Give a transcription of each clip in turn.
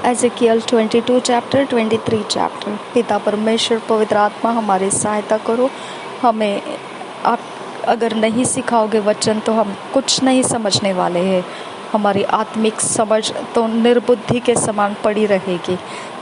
Ezekiel 22 chapter 23 chapter. पिता परमेश्वर पवित्र आत्मा हमारी सहायता करो। हमें आप अगर नहीं सिखाओगे वचन तो हम कुछ नहीं समझने वाले हैं। हमारी आत्मिक समझ तो निर्बुद्धि के समान पड़ी रहेगी।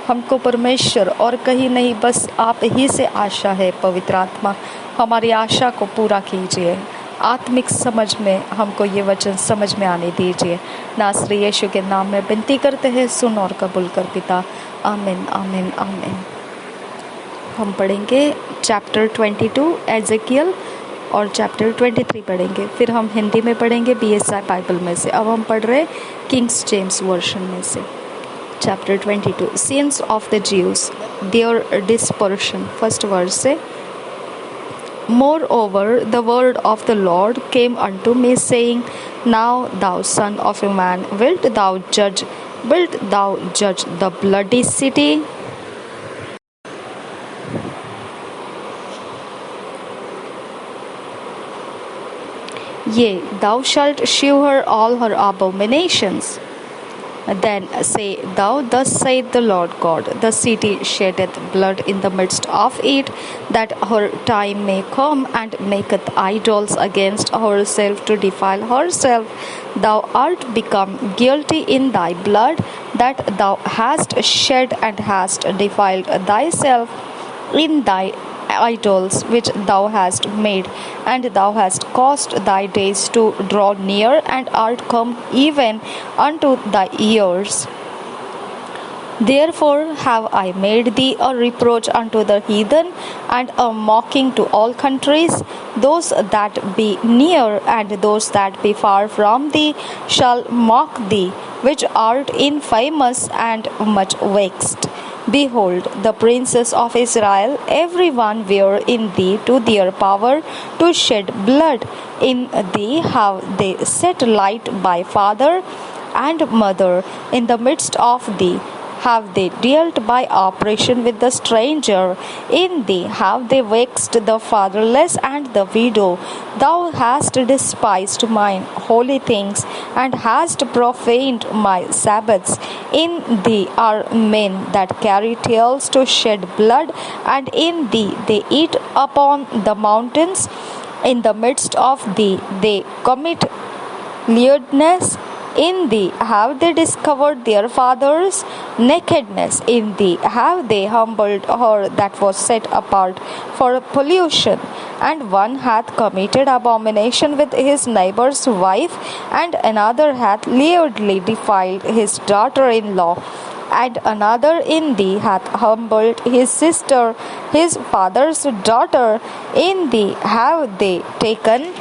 हमको परमेश्वर और कहीं नहीं, बस आप ही से आशा है। पवित्र आत्मा हमारी आशा को पूरा कीजिए। आत्मिक समझ में हमको ये वचन समझ में आने दीजिए। नासरी यीशु के नाम में विनती करते हैं, सुन और कबूल कर पिता। आमीन आमीन आमीन। हम पढ़ेंगे चैप्टर 22 एजेकियल और चैप्टर 23 पढ़ेंगे। फिर हम हिंदी में पढ़ेंगे BSI बाइबल में से। अब हम पढ़ रहे किंग्स जेम्स वर्जन में से। Chapter 22 sins of the Jews their dispersion. First verse से Moreover, the word of the Lord came unto me, saying, Now thou son of a man, wilt thou judge the bloody city? Yea, thou shalt shew her all her abominations. Then say thou, Thus saith the Lord God, the city sheddeth blood in the midst of it, that her time may come, and maketh idols against herself to defile herself. Thou art become guilty in thy blood, that thou hast shed, and hast defiled thyself in thy idols which thou hast made, and thou hast caused thy days to draw near, and art come even unto thy years. Therefore have I made thee a reproach unto the heathen, and a mocking to all countries. Those that be near and those that be far from thee shall mock thee, which art infamous and much vexed. Behold, the princes of Israel, every one were in thee to their power to shed blood. In thee have they set light by father and mother. In the midst of thee have they dealt by oppression with the stranger. In thee have they vexed the fatherless and the widow. Thou hast despised mine holy things, and hast profaned my Sabbaths. In thee are men that carry tales to shed blood, and in thee they eat upon the mountains. In the midst of thee they commit lewdness. In thee have they discovered their father's nakedness. In thee have they humbled her that was set apart for pollution. And one hath committed abomination with his neighbor's wife, and another hath lewdly defiled his daughter-in-law. And another in thee hath humbled his sister, his father's daughter. In thee have they taken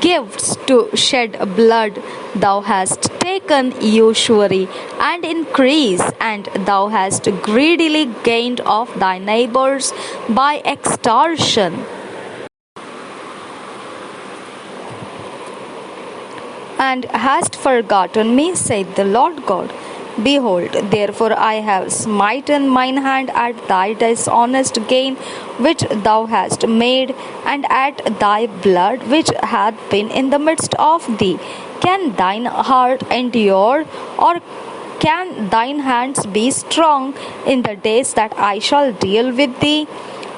gifts to shed blood. Thou hast taken usury and increase, and thou hast greedily gained of thy neighbors by extortion. And hast forgotten me, saith the Lord God. Behold, therefore I have smitten mine hand at thy dishonest gain which thou hast made, and at thy blood which hath been in the midst of thee. Can thine heart endure, or can thine hands be strong in the days that I shall deal with thee?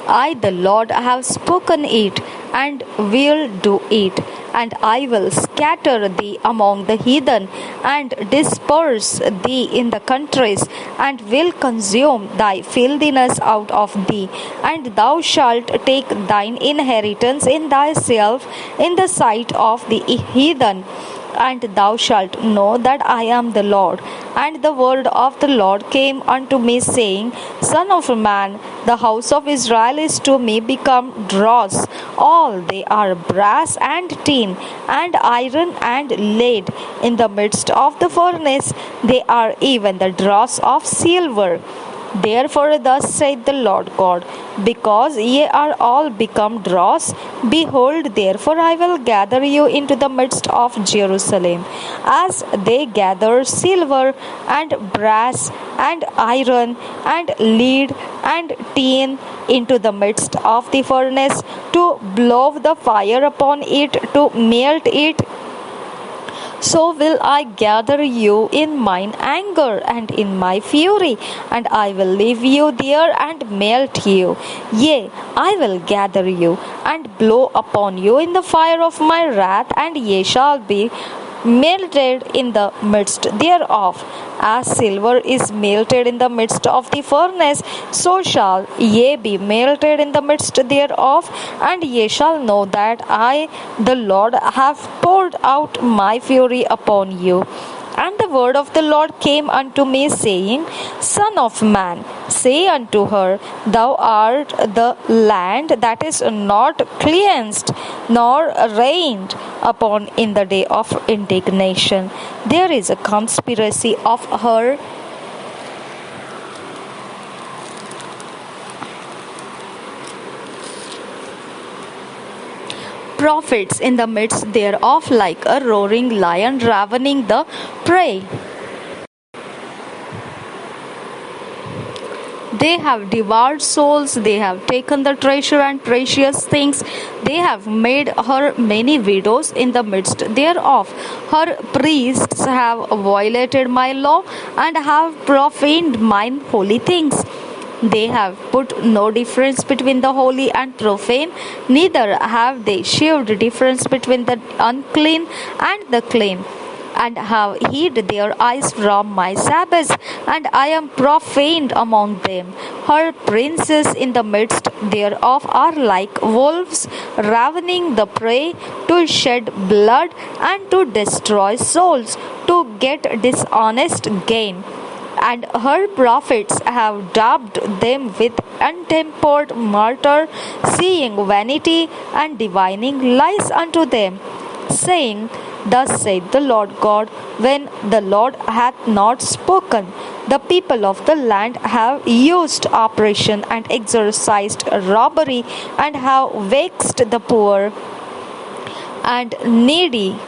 I, the Lord, have spoken it, and will do it. And I will scatter thee among the heathen, and disperse thee in the countries, and will consume thy filthiness out of thee. And thou shalt take thine inheritance in thyself in the sight of the heathen. And thou shalt know that I am the Lord. And the word of the Lord came unto me, saying, Son of man, the house of Israel is to me become dross. All they are brass and tin, and iron and lead. In the midst of the furnace they are even the dross of silver. Therefore thus saith the Lord God, because ye are all become dross, behold, therefore I will gather you into the midst of Jerusalem, as they gather silver and brass and iron and lead and tin into the midst of the furnace, to blow the fire upon it, to melt it. So will I gather you in mine anger and in my fury, and I will leave you there and melt you. Yea, I will gather you and blow upon you in the fire of my wrath, and ye shall be melted in the midst thereof. As silver is melted in the midst of the furnace, so shall ye be melted in the midst thereof, and ye shall know that I, the Lord, have poured out my fury upon you. And the word of the Lord came unto me, saying, Son of man, say unto her, Thou art the land that is not cleansed, nor rained upon in the day of indignation. There is a conspiracy of her prophets in the midst thereof, like a roaring lion ravening the prey. They have devoured souls, they have taken the treasure and precious things, they have made her many widows in the midst thereof. Her priests have violated my law and have profaned mine holy things. They have put no difference between the holy and profane, neither have they shewed difference between the unclean and the clean, and have hid their eyes from my Sabbaths, and I am profaned among them. Her princes in the midst thereof are like wolves, ravening the prey, to shed blood and to destroy souls, to get dishonest gain. And her prophets have daubed them with untempered murder, seeing vanity and divining lies unto them, saying, Thus saith the Lord God, when the Lord hath not spoken. The people of the land have used oppression and exercised robbery, and have vexed the poor and needy.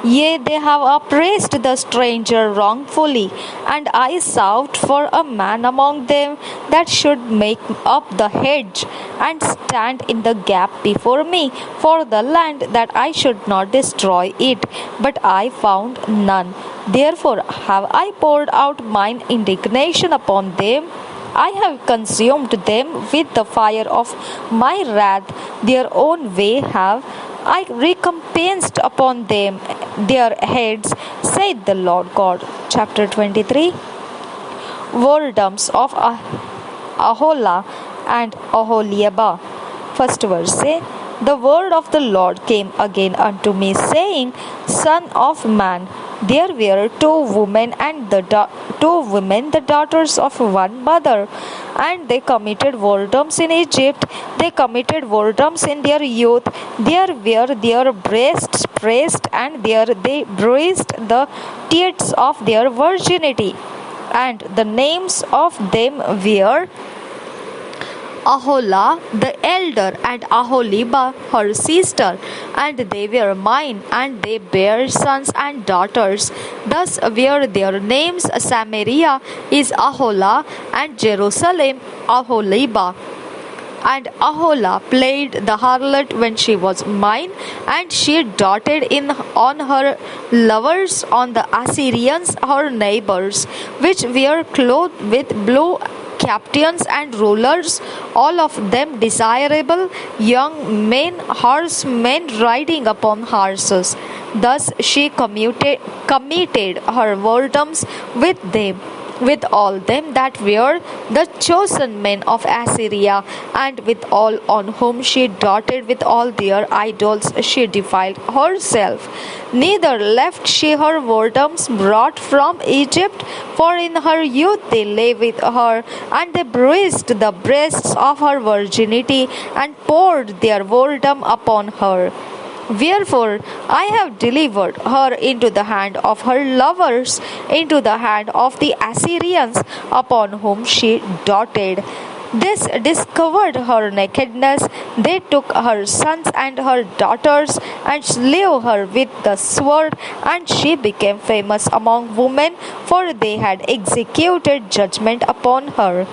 Yea, they have oppressed the stranger wrongfully, and I sought for a man among them that should make up the hedge, and stand in the gap before me for the land, that I should not destroy it. But I found none. Therefore have I poured out mine indignation upon them. I have consumed them with the fire of my wrath. Their own way have I recompensed upon them their heads, saith the Lord God. Chapter 23. Whoredoms of Aholah and Aholiab. First verse say, The word of the Lord came again unto me, saying, Son of man, there were two women, the daughters of one mother, and they committed whoredoms in Egypt. They committed whoredoms in their youth. There were their breasts pressed, and there they bruised the teats of their virginity. And the names of them were Aholah the elder, and Aholiba her sister, and they were mine, and they bare sons and daughters. Thus were their names: Samaria is Aholah, and Jerusalem Aholiba. And Aholah played the harlot when she was mine, and she doted on her lovers, on the Assyrians her neighbors, which were clothed with blue captains and rulers, all of them desirable young men, horsemen riding upon horses. Thus she committed her whoredoms with them, with all them that were the chosen men of Assyria, and with all on whom she doted, with all their idols she defiled herself. Neither left she her whoredoms brought from Egypt, for in her youth they lay with her, and they bruised the breasts of her virginity, and poured their whoredom upon her. Wherefore I have delivered her into the hand of her lovers, into the hand of the Assyrians, upon whom she doted. This discovered her nakedness. They took her sons and her daughters, and slew her with the sword, and she became famous among women, for they had executed judgment upon her.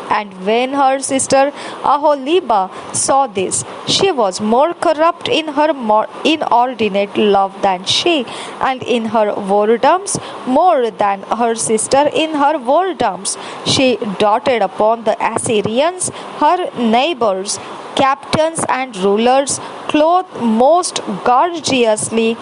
And when her sister Aholibah saw this, she was more corrupt in her more inordinate love than she, and in her whoredoms more than her sister in her whoredoms. She doted upon the Assyrians, her neighbors, captains and rulers, clothed most gorgeously,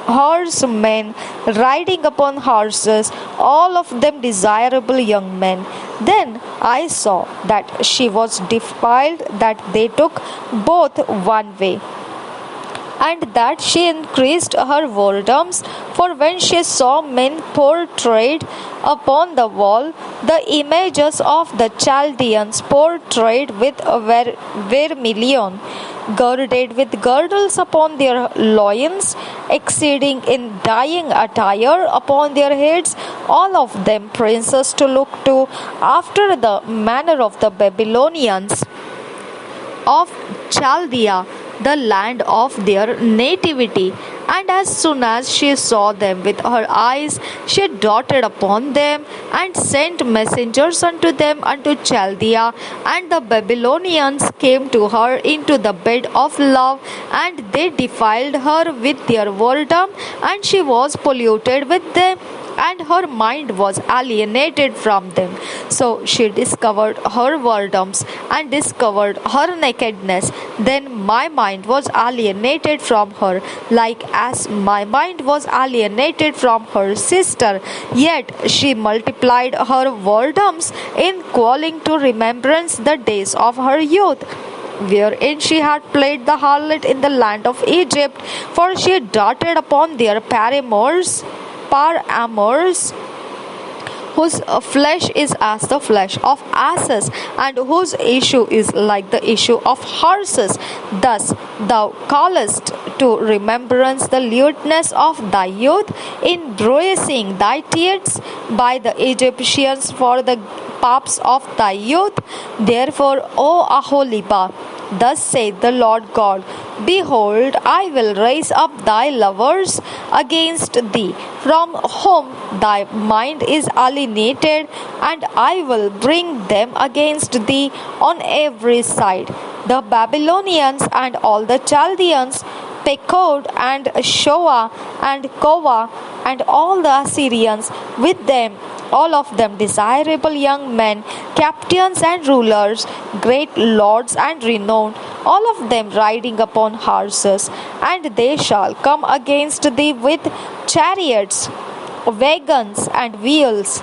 horsemen riding upon horses, all of them desirable young men. Then I saw that she was defiled, that they took both one way, and that she increased her whoredoms. For when she saw men portrayed upon the wall, the images of the Chaldeans portrayed with vermilion, girded with girdles upon their loins, exceeding in dyeing attire upon their heads, all of them princes to look to, after the manner of the Babylonians of Chaldea, the land of their nativity. And as soon as she saw them with her eyes, she doted upon them, and sent messengers unto them unto Chaldea. And the Babylonians came to her into the bed of love, and they defiled her with their whoredom, and she was polluted with them, and her mind was alienated from them. So she discovered her whoredoms and discovered her nakedness. Then my mind was alienated from her, like as my mind was alienated from her sister. Yet she multiplied her whoredoms in calling to remembrance the days of her youth, wherein she had played the harlot in the land of Egypt, for she doted upon their paramours, whose flesh is as the flesh of asses, and whose issue is like the issue of horses. Thus thou callest to remembrance the lewdness of thy youth, in bruising thy teats by the Egyptians for the paps of thy youth. Therefore, O Aholibah, thus saith the Lord God, behold, I will raise up thy lovers against thee, from whom thy mind is alienated, and I will bring them against thee on every side, the Babylonians and all the Chaldeans, Pekod and Shoa and Kova, and all the Assyrians with them, all of them desirable young men, captains and rulers, great lords and renowned, all of them riding upon horses. And they shall come against thee with chariots, wagons, and wheels,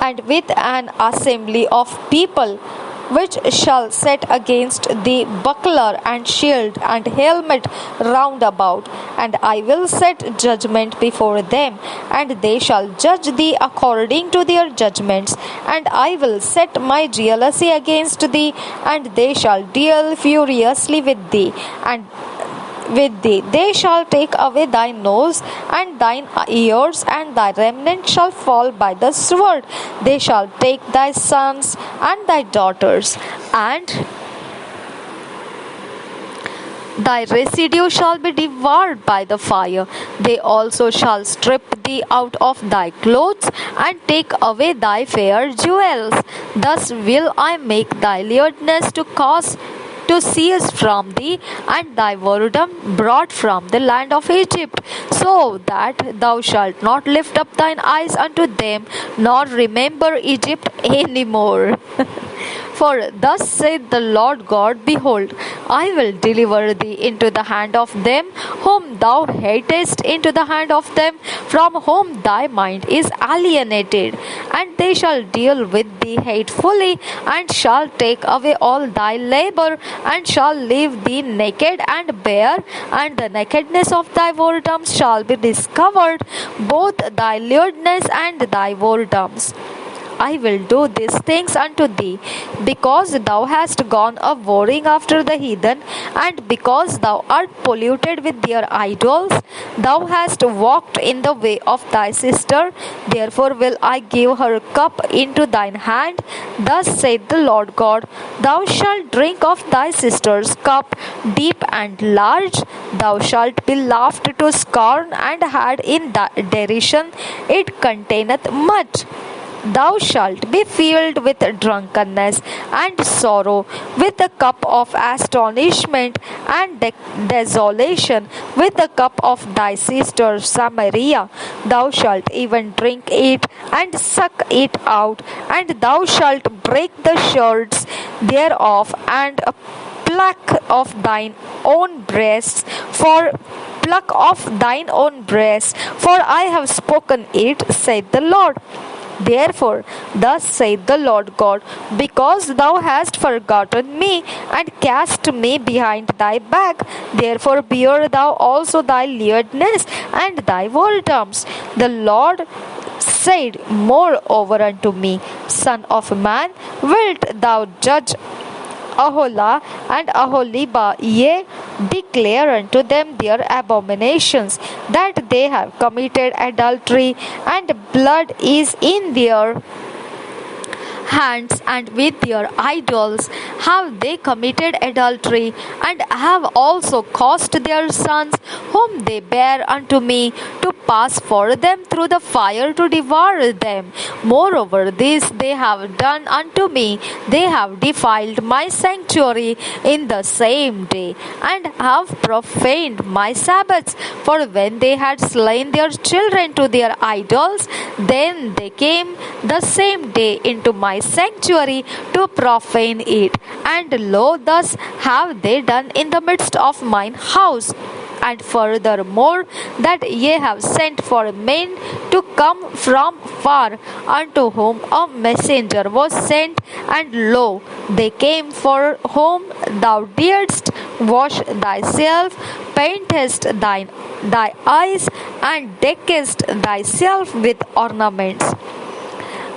and with an assembly of people, which shall set against thee buckler and shield and helmet round about. And I will set judgment before them, and they shall judge thee according to their judgments. And I will set my jealousy against thee, and they shall deal furiously with thee. And with thee they shall take away thy nose and thine ears, and thy remnant shall fall by the sword. They shall take thy sons and thy daughters, and thy residue shall be devoured by the fire. They also shall strip thee out of thy clothes, and take away thy fair jewels. Thus will I make thy lewdness to cease from thee, and thy whoredom brought from the land of Egypt, so that thou shalt not lift up thine eyes unto them, nor remember Egypt any more. For thus saith the Lord God, behold, I will deliver thee into the hand of them whom thou hatest, into the hand of them from whom thy mind is alienated, and they shall deal with thee hatefully, and shall take away all thy labor, and shall leave thee naked and bare, and the nakedness of thy whoredoms shall be discovered, both thy lewdness and thy whoredoms. I will do these things unto thee, because thou hast gone a whoring after the heathen, and because thou art polluted with their idols. Thou hast walked in the way of thy sister, therefore will I give her cup into thine hand. Thus saith the Lord God, thou shalt drink of thy sister's cup, deep and large. Thou shalt be laughed to scorn and had in derision. It containeth much. thou shalt be filled with drunkenness and sorrow, with the cup of astonishment and desolation, with the cup of thy sister Samaria. Thou shalt even drink it and suck it out, and thou shalt break the sherds thereof, and pluck of thine own breasts, for I have spoken it, saith the Lord. Therefore, thus saith the Lord God, because thou hast forgotten me and cast me behind thy back, therefore bear thou also thy lewdness and thy whoredoms. The Lord said moreover unto me, Son of man, wilt thou judge Aholah and Aholibah? Yea, declare unto them their abominations, that they have committed adultery, and blood is in their hands, and with their idols have they committed adultery, and have also caused their sons, whom they bare unto me, to pass for them through the fire to devour them. Moreover, this they have done unto me, they have defiled my sanctuary in the same day, and have profaned my Sabbaths. For when they had slain their children to their idols, then they came the same day into my sanctuary to profane it. And lo, thus have they done in the midst of mine house. And furthermore, that ye have sent for men to come from far, unto whom a messenger was sent, and lo, they came, for whom thou didst wash thyself, paintest thy eyes, and deckest thyself with ornaments,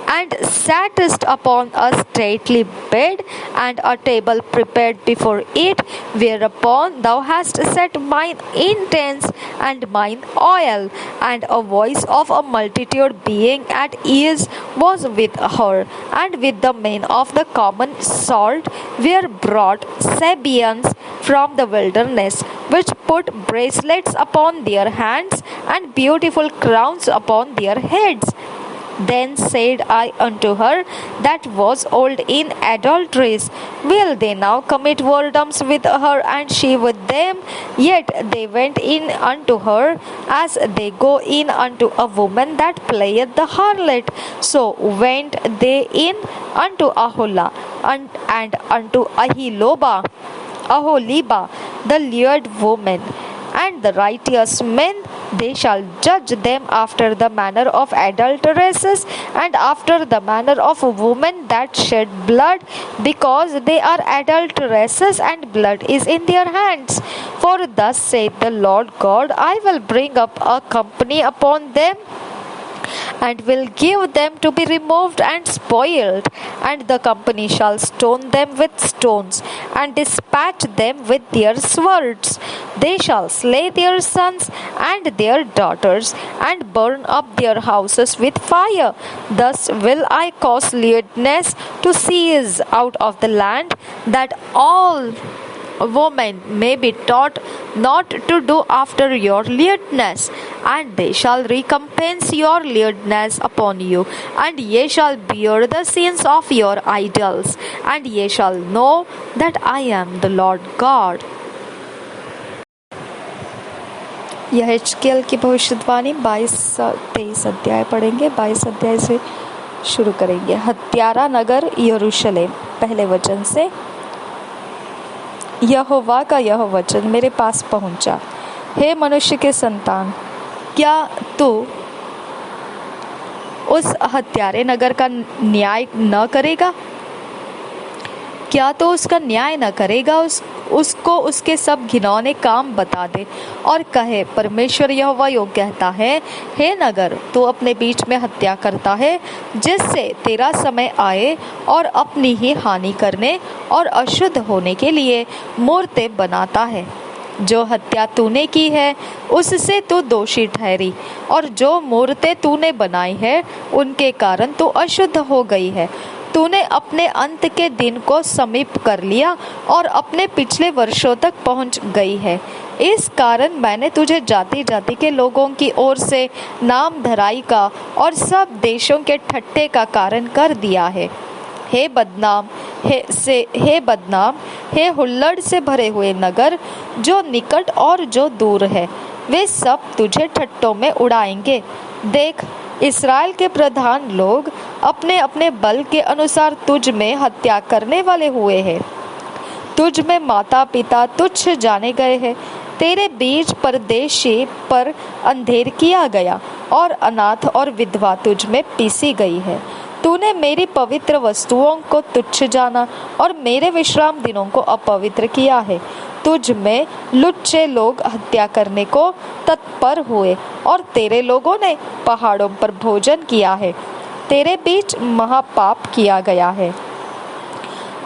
and sattest upon a stately bed, and a table prepared before it, whereupon thou hast set mine incense and mine oil. And a voice of a multitude being at ease was with her, and with the men of the common sort were brought Sabeans from the wilderness, which put bracelets upon their hands, and beautiful crowns upon their heads. Then said I unto her that was old in adulteries, will they now commit whoredoms with her, and she with them? Yet they went in unto her as they go in unto a woman that playeth the harlot. So went they in unto Aholah and unto Aholibah, the lewd woman, and the righteous men. They shall judge them after the manner of adulteresses, and after the manner of women that shed blood, because they are adulteresses, and blood is in their hands. For thus saith the Lord God, I will bring up a company upon them, and will give them to be removed and spoiled, and the company shall stone them with stones, and dispatch them with their swords. They shall slay their sons and their daughters, and burn up their houses with fire. Thus will I cause lewdness to cease out of the land, that all women may be taught not to do after your lewdness, and they shall recompense your lewdness upon you, and ye shall bear the sins of your idols, and ye shall know that I am the Lord God. यह हिजकिय्याह की भविष्यवाणी 22-23 अध्याय पढ़ेंगे। 22 अध्याय से शुरू करेंगे। हत्यारा नगर यरूशलेम, पहले वचन से। यहोवा का यह वचन मेरे पास पहुंचा, हे मनुष्य के संतान, क्या तू उस हत्यारे नगर का न्याय न करेगा? क्या तो उसका न्याय न करेगा? उसको उसके सब घिनौने काम बता दे और कहे, परमेश्वर यहोवा यो कहता है, हे नगर, तू अपने बीच में हत्या करता है, जिससे तेरा समय आए और अपनी ही हानि करने और अशुद्ध होने के लिए मूर्तें बनाता है। जो हत्या तूने की है उससे तू दोषी ठहरी, और जो मूर्तें तूने बनाई है उनके कारण तू अशुद्ध हो गई है। तूने अपने अंत के दिन को समीप कर लिया और अपने पिछले वर्षों तक पहुंच गई है। इस कारण मैंने तुझे जाति जाति के लोगों की ओर से नाम धराई का और सब देशों के ठट्ठे का कारण कर दिया है। हे बदनाम, हे हुल्लड़ से भरे हुए नगर, जो निकट और जो दूर है, वे सब तुझे ठट्ठों में उड़ाएंगे। देख, इस्राएल के प्रधान लोग अपने अपने बल के अनुसार तुझ में हत्या करने वाले हुए हैं। तुझ में माता पिता तुच्छ जाने गए हैं। तेरे बीच परदेशी पर अंधेर किया गया और अनाथ और विधवा तुझ में पीसी गई है। तूने मेरी पवित्र वस्तुओं को तुच्छ जाना और मेरे विश्राम दिनों को अपवित्र किया है। तुझ में लुच्चे लोग हत्या करने को तत्पर हुए और तेरे लोगों ने पहाड़ों पर भोजन किया है। तेरे बीच महापाप किया गया है।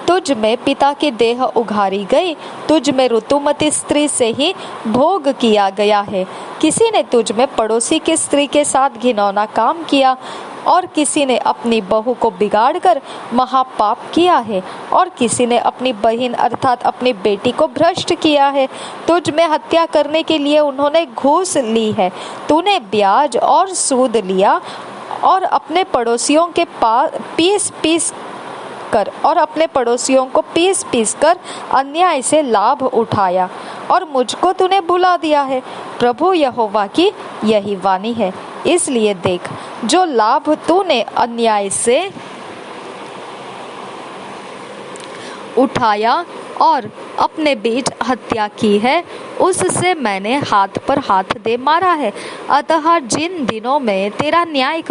तुझ में पिता की देह उघारी गई, तुझ में ऋतुमती स्त्री से ही भोग किया गया है। किसी ने तुझ में पड़ोसी की स्त्री के साथ घिनौना काम किया और किसी ने अपनी बहू को बिगाड़कर महापाप किया है और किसी ने अपनी बहन अर्थात अपनी बेटी को भ्रष्ट किया है। तुझ में हत्या करने के लिए उन्होंने घूस ली है। तूने ब्याज और सूद लिया और अपने पड़ोसियों के पास पीस पीस कर अन्याय से लाभ उठाया और मुझको तूने भुला दिया है। प्रभु यहोवा की यही वाणी है। इसलिए देख, जो लाभ तूने अन्याय से उठाया और अपने बीच हत्या की है, उससे मैंने हाथ पर हाथ दे मारा है। अतः जिन दिनों मैं तेरा न्याय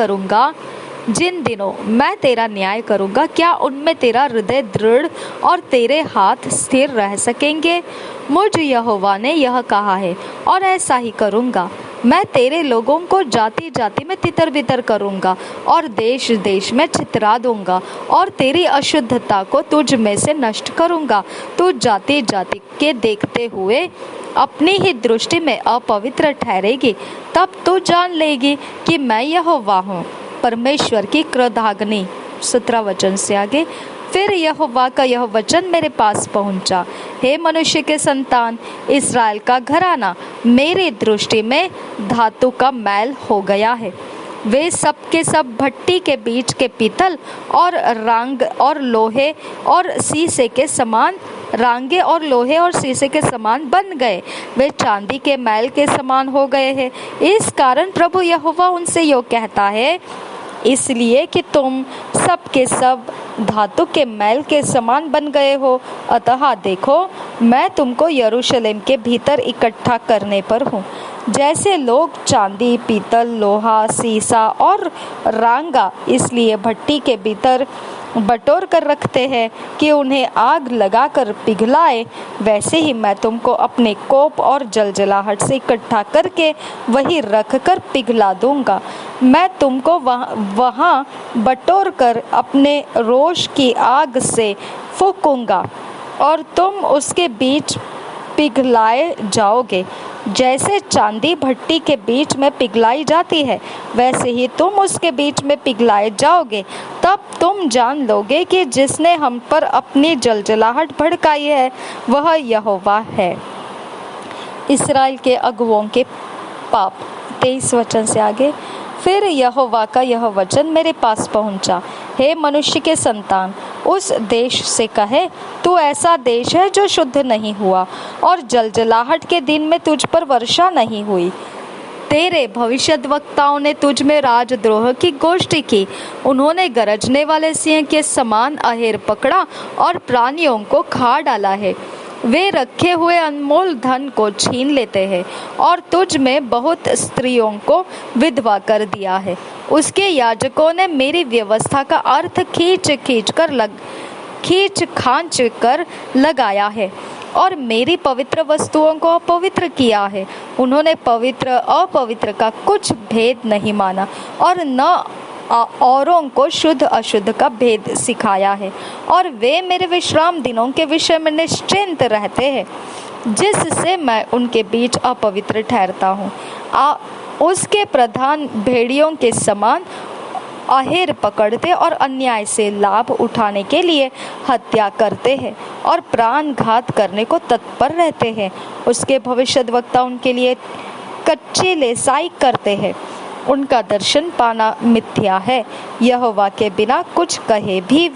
करूंगा, क्या उनमें तेरा हृदय दृढ़ और तेरे हाथ स्थिर रह सकेंगे? मुझ यहोवा ने यह कहा है और ऐसा ही करूंगा। मैं तेरे लोगों को जाति जाति में तितर बितर करूंगा और देश देश में छितरा दूंगा और तेरी अशुद्धता को तुझ में से नष्ट करूंगा। तू जाति जाति के देखते हुए अपनी ही दृष्टि में अपवित्र ठहरेगी। तब तू जान लेगी कि मैं यहोवा हूँ। परमेश्वर की क्रोधाग्नि। 17 वचन से आगे। फिर यहोवा का यह वचन मेरे पास पहुंचा। हे मनुष्य के संतान, इस्राएल का घराना मेरी दृष्टि में धातु का मैल हो गया है। वे सब के सब भट्टी के बीच के पीतल और रांग और लोहे और शीशे के समान रांगे और लोहे और शीशे के समान बन गए। वे चांदी के मैल के समान हो गए हैं। इस कारण प्रभु यहोवा उनसे यो कहता है, इसलिए कि तुम सब के सब धातु के मैल के समान बन गए हो। अतः देखो, मैं तुमको यरूशलेम के भीतर इकट्ठा करने पर हूँ। जैसे लोग चांदी, पीतल, लोहा, शीशा और रांगा इसलिए भट्टी के भीतर बटोर कर रखते हैं कि उन्हें आग लगाकर पिघलाए, वैसे ही मैं तुमको अपने कोप और जलजलाहट से इकट्ठा करके वही रख कर पिघला दूंगा। मैं तुमको वहाँ बटोर कर अपने रोष की आग से फूंकूंगा और तुम उसके बीच पिघलाए जाओगे। जैसे चांदी भट्टी के बीच में पिघलाई जाती है, वैसे ही तुम उसके बीच में पिघलाए जाओगे। तब तुम जान लोगे कि जिसने हम पर अपनी जलजलाहट भड़काई है, वह यहोवा है। इस्राएल के अगुओं के पाप। 23 वचन से आगे। फिर यहोवा का यह वचन मेरे पास पहुंचा। हे मनुष्य के संतान, उस देश से कहे, तू ऐसा देश है जो शुद्ध नहीं हुआ और जलजलाहट के दिन में तुझ पर वर्षा नहीं हुई। तेरे भविष्यद्वक्ताओं ने तुझ में राजद्रोह की गोष्ठी की। उन्होंने गरजने वाले सिंह के समान अहेर पकड़ा और प्राणियों को खा डाला है। वे रखे हुए अनमोल धन को छीन लेते हैं और तुझ में बहुत स्त्रियों को विधवा कर दिया है। उसके याजकों ने मेरी व्यवस्था का अर्थ खींच खांच कर लगाया है और मेरी पवित्र वस्तुओं को अपवित्र किया है। उन्होंने पवित्र अपवित्र का कुछ भेद नहीं माना और न औरों को शुद्ध अशुद्ध का भेद सिखाया है। और वे मेरे विश्राम दिनों के विषय में निश्चिंत रहते हैं, जिससे मैं उनके बीच अपवित्र ठहरता हूँ। उसके प्रधान भेड़ियों के समान आहेर पकड़ते और अन्याय से लाभ उठाने के लिए हत्या करते हैं और प्राण घात करने को तत्पर रहते हैं। उसके भविष्यद्वक्ता उनके लिए कच्चे लेसाई करते हैं। उनका दर्शन पाना मिथ्या है। यहोवा के बिना कुछ कहे भी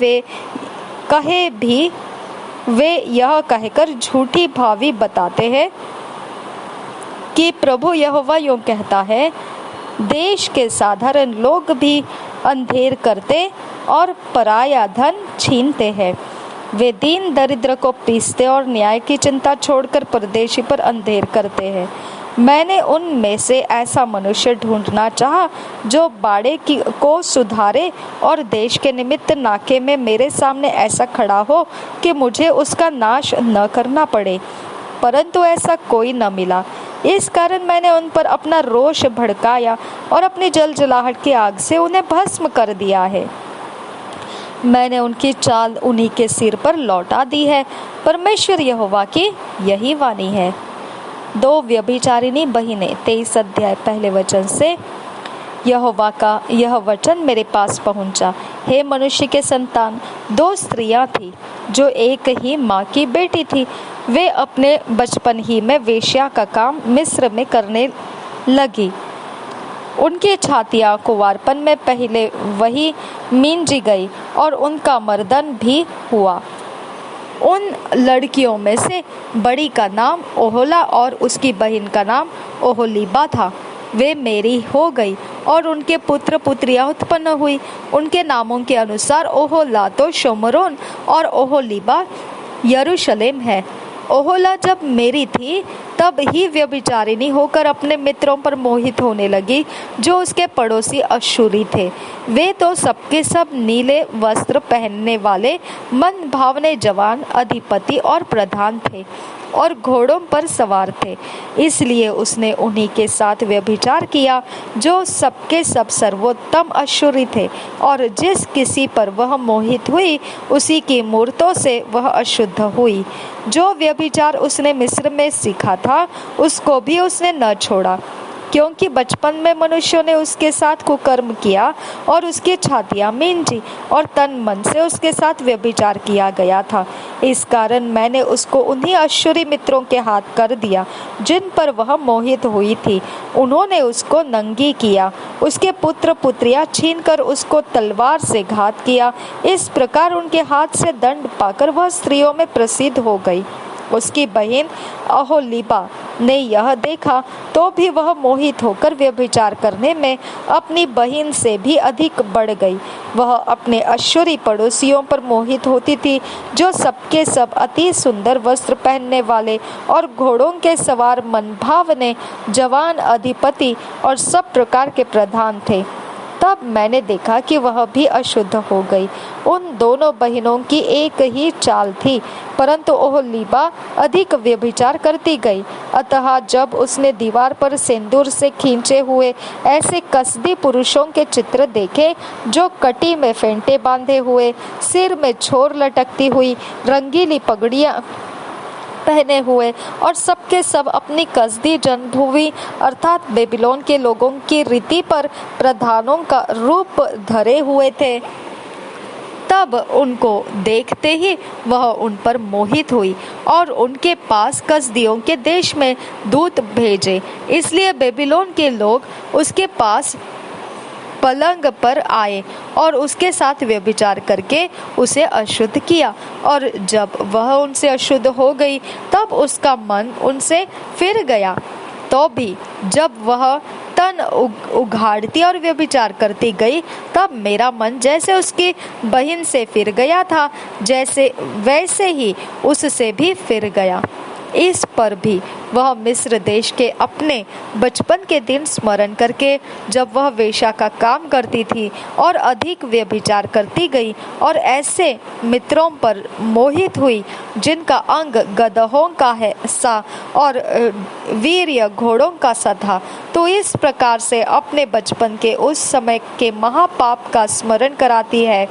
वे यह कहकर झूठी भावी बताते हैं कि प्रभु यहोवा यूं कहता है, देश के साधारण लोग भी अंधेर करते और पराया धन छीनते हैं। वे दीन दरिद्र को पीसते और न्याय की चिंता छोड़कर परदेशी पर अंधेर करते हैं। मैंने उनमें से ऐसा मनुष्य ढूंढना चाहा जो बाड़े को सुधारे और देश के निमित्त नाके में मेरे सामने ऐसा खड़ा हो कि मुझे उसका नाश न करना पड़े, परंतु ऐसा कोई न मिला। इस कारण मैंने उन पर अपना रोष भड़काया और अपनी जलजलाहट की आग से उन्हें भस्म कर दिया है। मैंने उनकी चाल उन्हीं के सिर पर लौटा दी है। परमेश्वर यहोवा की यही वाणी है। 2 व्यभिचारिणी बहिनें 23 अध्याय पहले वचन से। यहोवा का यह वचन मेरे पास पहुंचा, हे मनुष्य के संतान, 2 स्त्रियां थीं जो एक ही माँ की बेटी थी। वे अपने बचपन ही में वेश्या का काम मिस्र में करने लगी। उनकी छातियां कुंवारपन में पहले वही मींजी गई और उनका मर्दन भी हुआ। उन लड़कियों में से बड़ी का नाम ओहोला और उसकी बहन का नाम ओहोलीबा था। वे मेरी हो गई और उनके पुत्र पुत्रियां उत्पन्न हुई। उनके नामों के अनुसार ओहोला तो शोमरोन और ओहोलीबा यरूशलेम है। ओहोला जब मेरी थी तब ही व्यभिचारिणी होकर अपने मित्रों पर मोहित होने लगी जो उसके पड़ोसी अश्शूरी थे। वे तो सबके सब नीले वस्त्र पहनने वाले मन भावने जवान अधिपति और प्रधान थे और घोड़ों पर सवार थे। इसलिए उसने उन्हीं के साथ व्यभिचार किया जो सबके सब सर्वोत्तम अश्शूरी थे, और जिस किसी पर वह मोहित हुई उसी की मूरतों से वह अशुद्ध हुई। जो व्यभिचार उसने मिस्र में सीखा था उसको भी उसने न छोड़ा, क्योंकि बचपन में मनुष्यों ने उसके साथ कुकर्म किया और उसकी छातियां मींजी और तन मन से उसके साथ व्यभिचार किया गया था। इस कारण मैंने उसको उन्हीं अश्शूरी मित्रों के हाथ कर दिया जिन पर वह मोहित हुई थी। उन्होंने उसको नंगी किया, उसके पुत्र पुत्रियां छीनकर उसको तलवार से घात किया। इस प्रकार उनके हाथ से दंड पाकर वह स्त्रियों में प्रसिद्ध हो गई। उसकी बहन ओहोलीबा ने यह देखा तो भी वह मोहित होकर व्यभिचार करने में अपनी बहन से भी अधिक बढ़ गई। वह अपने अश्शूरी पड़ोसियों पर मोहित होती थी जो सबके सब अति सुंदर वस्त्र पहनने वाले और घोड़ों के सवार मनभावने जवान अधिपति और सब प्रकार के प्रधान थे। तब मैंने देखा कि वह भी अशुद्ध हो गई। उन दोनों बहनों की एक ही चाल थी, परंतु ओहोलीबा अधिक व्यभिचार करती गई। अतः जब उसने दीवार पर सिंदूर से खींचे हुए ऐसे कसदी पुरुषों के चित्र देखे जो कटी में फेंटे बांधे हुए, सिर में छोर लटकती हुई, रंगीली पगड़ियां पहने हुए और सबके सब अपनी कसदी जन्मभूमि अर्थात बेबीलोन के लोगों की रीति पर प्रधानों का रूप धरे हुए थे, तब उनको देखते ही वह उन पर मोहित हुई और उनके पास कसदियों के देश में दूत भेजे। इसलिए बेबीलोन के लोग उसके पास पलंग पर आए और उसके साथ व्यभिचार करके उसे अशुद्ध किया। और जब वह उनसे अशुद्ध हो गई तब उसका मन उनसे फिर गया। तो भी जब वह तन उघाड़ती और व्यभिचार करती गई तब मेरा मन जैसे उसकी बहन से फिर गया था वैसे ही उससे भी फिर गया। इस पर भी वह मिस्र देश के अपने बचपन के दिन स्मरण करके जब वह वेश्या का काम करती थी और अधिक व्यभिचार करती गई और ऐसे मित्रों पर मोहित हुई जिनका अंग गदहों का है सा और वीर्य घोड़ों का सा था, तो इस प्रकार से अपने बचपन के उस समय के महापाप का स्मरण कराती है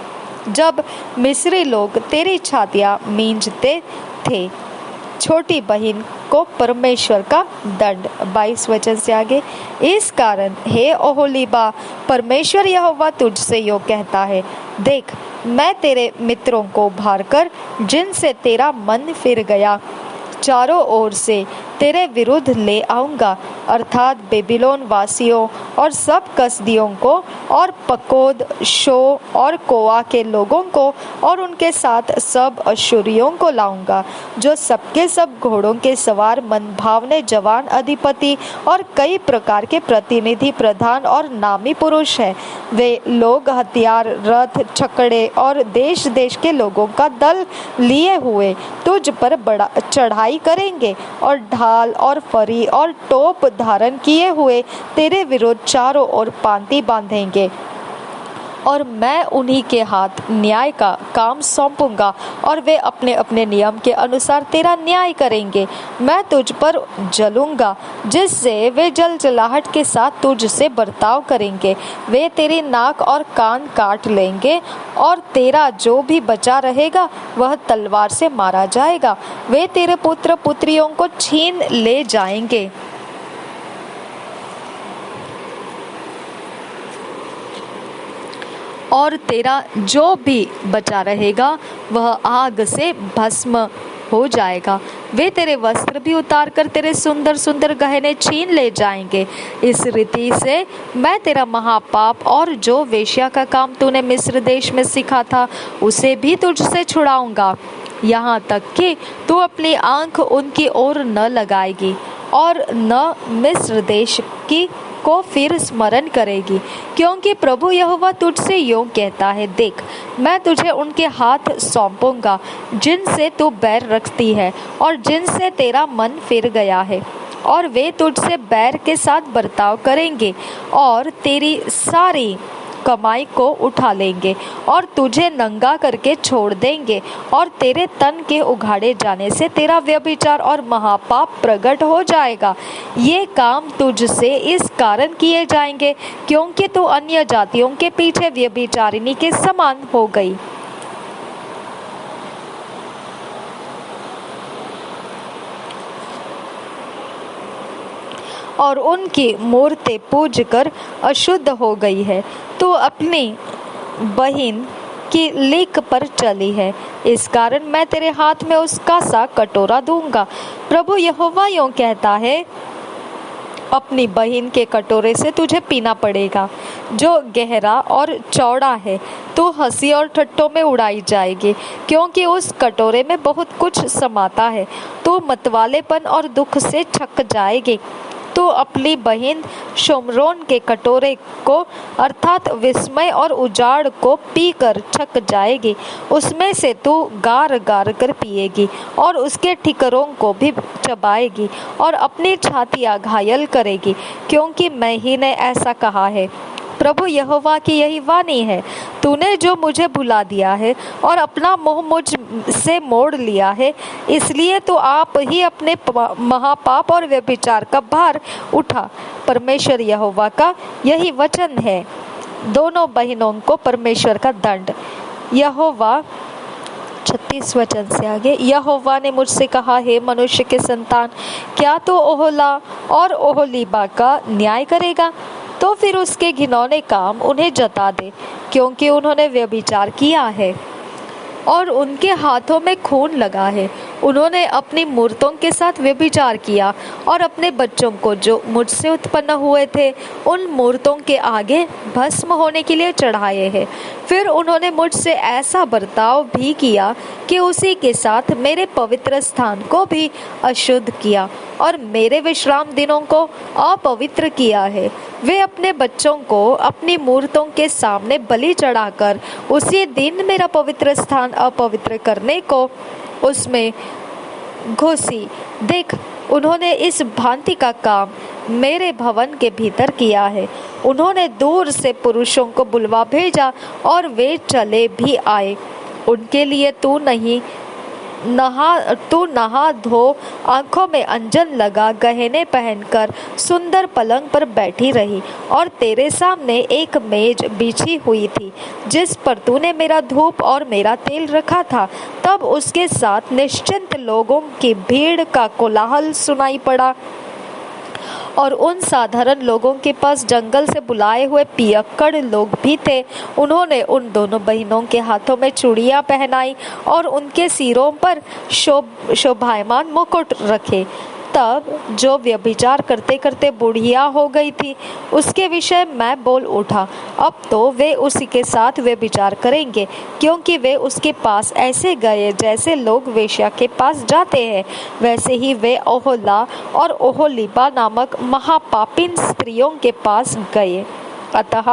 जब मिस्री लोग तेरी छातियां मींजते थे। छोटी बहन को परमेश्वर का दंड। 22 वचन से आगे, इस कारण हे ओहोलीबा, परमेश्वर यहोवा तुझसे यो कहता है, देख मैं तेरे मित्रों को उभार कर, जिनसे तेरा मन फिर गया, चारों ओर से तेरे विरुद्ध ले आऊंगा, अर्थात बेबीलोन वासियों और सब कसदियों को और पकोद, शो और कोआ के लोगों को और उनके साथ सब अश्शूरियों को लाऊंगा, जो सबके सब घोड़ों के सवार, मनभावने जवान, अधिपति और कई प्रकार के प्रतिनिधि, प्रधान और नामी पुरुष हैं। वे लोग हथियार, रथ, छकड़े और देश देश के लोगों का दल लिए हुए तुझ पर बड़ा चढ़ाई करेंगे और ढाल और फरी और टोप धारण किए हुए तेरे विरुद्ध चारों ओर पांति बांधेंगे। और मैं उन्हीं के हाथ न्याय का काम सौंपूंगा और वे अपने अपने नियम के अनुसार तेरा न्याय करेंगे। मैं तुझ पर जलूंगा, जिससे वे जलजलाहट के साथ तुझसे बर्ताव करेंगे। वे तेरी नाक और कान काट लेंगे और तेरा जो भी बचा रहेगा वह तलवार से मारा जाएगा। वे तेरे पुत्र पुत्रियों को छीन ले जाएंगे और तेरा जो भी बचा रहेगा वह आग से भस्म हो जाएगा। वे तेरे वस्त्र भी उतार कर तेरे सुंदर सुंदर गहने छीन ले जाएंगे। इस रीति से मैं तेरा महापाप और जो वेश्या का काम तूने मिस्र देश में सीखा था उसे भी तुझसे छुड़ाऊंगा, यहाँ तक कि तू अपनी आंख उनकी ओर न लगाएगी और न मिस्र देश की को फिर स्मरण करेगी। क्योंकि प्रभु यहोवा तुझसे यूं कहता है, देख मैं तुझे उनके हाथ सौंपूंगा जिनसे तू बैर रखती है और जिनसे तेरा मन फिर गया है, और वे तुझसे बैर के साथ बर्ताव करेंगे और तेरी सारी कमाई को उठा लेंगे और तुझे नंगा करके छोड़ देंगे, और तेरे तन के उघाड़े जाने से तेरा व्यभिचार और महापाप प्रकट हो जाएगा। ये काम तुझसे इस कारण किए जाएंगे क्योंकि तू अन्य जातियों के पीछे व्यभिचारिणी के समान हो गई। और उनकी मूर्तें पूज कर अशुद्ध हो गई है। तू अपनी बहन की लीक पर चली है, इस कारण मैं तेरे हाथ में उसका सा कटोरा दूंगा। प्रभु यहोवा यूं कहता है, अपनी बहन के कटोरे से तुझे पीना पड़ेगा जो गहरा और चौड़ा है। तू हंसी और ठट्टों में उड़ाई जाएगी क्योंकि उस कटोरे में बहुत कुछ समाता है। तू मतवालेपन और दुख से छक जाएगी। तू अपनी बहन शोमरोन के कटोरे को अर्थात विस्मय और उजाड़ को पीकर छक जाएगी। उसमें से तू गार गार कर पिएगी और उसके ठिकरों को भी चबाएगी और अपनी छातियाँ घायल करेगी, क्योंकि मैं ही ने ऐसा कहा है। प्रभु यहोवा की यही वाणी है, तूने जो मुझे भुला दिया है और अपना मुंह मुझ से मोड़ लिया है, इसलिए तो आप ही अपने महापाप और व्यभिचार का भार उठा। परमेश्वर यहोवा का यही वचन है। दोनों बहनों को परमेश्वर का दंड। यहोवा 36 वचन से आगे, यहोवा ने मुझसे कहा, हे मनुष्य के संतान, क्या तू ओहोला और ओहोलीबा का न्याय करेगा? तो फिर उसके घिनौने काम उन्हें जता दे, क्योंकि उन्होंने व्यभिचार किया है और उनके हाथों में खून लगा है। उन्होंने अपनी मूर्तों के साथ व्यभिचार किया और अपने बच्चों को जो मुझसे उत्पन्न हुए थे उन मूर्तों के आगे भस्म होने के लिए चढ़ाए हैं। फिर उन्होंने मुझसे ऐसा बर्ताव भी किया कि उसी के साथ मेरे पवित्र स्थान को भी अशुद्ध किया और मेरे विश्राम दिनों को अपवित्र किया है। वे अपने बच्चों को अपनी मूर्तों के सामने बलि चढ़ाकर उसी दिन मेरा पवित्र स्थान अपवित्र करने को उसमें घुसी। देख, उन्होंने इस भांति का काम मेरे भवन के भीतर किया है। उन्होंने दूर से पुरुषों को बुलवा भेजा और वे चले भी आए। उनके लिए तू नहीं तू नहा धो, आंखों में अंजन लगा, गहने पहनकर सुंदर पलंग पर बैठी रही, और तेरे सामने एक मेज बिछी हुई थी जिस पर तूने मेरा धूप और मेरा तेल रखा था। तब उसके साथ निश्चिंत लोगों की भीड़ का कोलाहल सुनाई पड़ा, और उन साधारण लोगों के पास जंगल से बुलाए हुए पियक्कड़ लोग भी थे। उन्होंने उन दोनों बहनों के हाथों में चूड़ियां पहनाई और उनके सिरों पर शोभायमान मुकुट रखे। तब जो व्यभिचार करते करते बुढ़िया हो गई थी, उसके विषय मैं बोल उठा, अब तो वे उसी के साथ व्यभिचार करेंगे, क्योंकि वे उसके पास ऐसे गए जैसे लोग वेश्या के पास जाते हैं। वैसे ही वे ओहोला और ओहोलीबा नामक महापापिन स्त्रियों के पास गए। अतः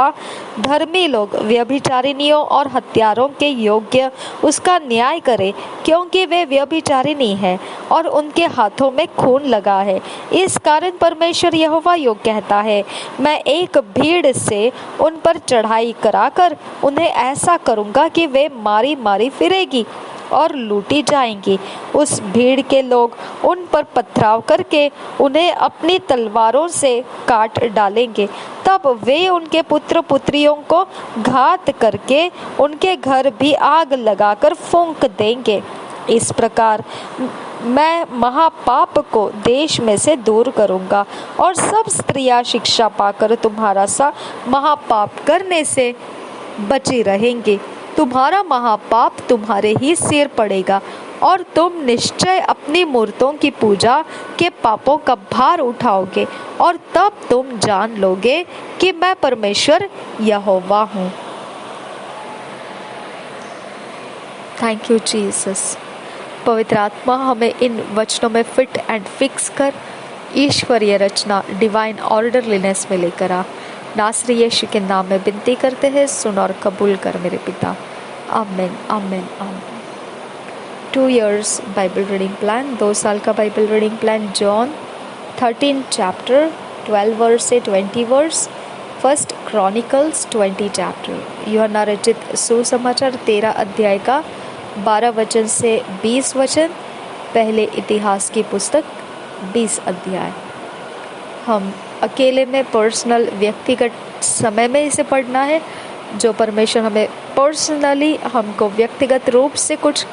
धर्मी लोग व्यभिचारिणियों और हत्यारों के योग्य उसका न्याय करें, क्योंकि वे व्यभिचारिणी हैं और उनके हाथों में खून लगा है। इस कारण परमेश्वर यहोवा योग कहता है, मैं एक भीड़ से उन पर चढ़ाई कराकर उन्हें ऐसा करूंगा कि वे मारी मारी फिरेगी और लूटी जाएंगी। उस भीड़ के लोग उन पर पथराव करके उन्हें अपनी तलवारों से काट डालेंगे। तब वे उनके पुत्र पुत्रियों को घात करके उनके घर भी आग लगाकर फूंक देंगे। इस प्रकार मैं महापाप को देश में से दूर करूंगा, और सब स्त्रियां शिक्षा पाकर तुम्हारा सा महापाप करने से बची रहेंगी। तुम्हारा महापाप तुम्हारे ही सिर पड़ेगा, और तुम निश्चय अपनी मूर्तों की पूजा के पापों का भार उठाओगे, और तब तुम जान लोगे कि मैं परमेश्वर यहोवा हूँ। Thank you Jesus. पवित्र आत्मा हमें इन वचनों में फिट एंड फिक्स कर ईश्वरीय रचना डिवाइन ऑर्डरलीनेस में लेकर आ। नासरी यीशु के नाम में विनती करते हैं, सुन और कबूल कर मेरे पिता। आमीन आमीन आमीन। 2 years बाइबल रीडिंग प्लान, 2 साल का Bible reading plan. John 13 chapter 12 verse से 20 वर्स। 1 chronicles 20 chapter. यूहन्ना रचित सुसमाचार 13 अध्याय का 12 वचन से 20 वचन। पहले इतिहास की पुस्तक 20 अध्याय। हम अकेले में पर्सनल व्यक्तिगत समय में इसे पढ़ना है। जो परमेश्वर हमें पर्सनली हमको व्यक्तिगत रूप से कुछ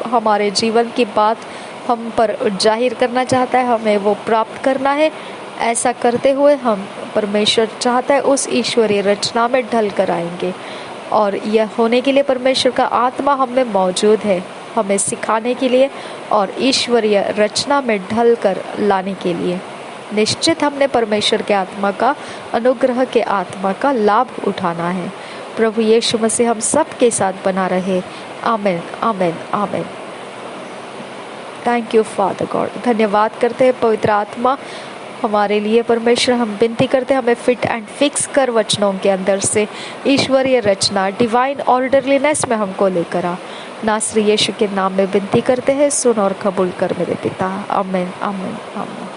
हमारे जीवन की बात हम पर जाहिर करना चाहता है, हमें वो प्राप्त करना है। ऐसा करते हुए हम परमेश्वर चाहता है उस ईश्वरीय रचना में ढल कर आएंगे, और यह होने के लिए परमेश्वर का आत्मा हम में मौजूद है, हमें सिखाने के लिए और ईश्वरीय रचना में ढल कर लाने के लिए। निश्चित हमने परमेश्वर के आत्मा का, अनुग्रह के आत्मा का लाभ उठाना है। प्रभु यीशु मसीह हम सब के साथ बना रहे। आमीन आमीन आमीन। Thank you father God. धन्यवाद करते हैं पवित्र आत्मा हमारे लिए। परमेश्वर हम विनती करते हैं, हमें फिट एंड फिक्स कर वचनों के अंदर से ईश्वरीय रचना डिवाइन ऑर्डरलीनेस में हमको लेकर आ। नासरी यीशु के नाम में विनती करते हैं, सुन और कबूल कर मेरे पिता। आमीन आमीन आमीन।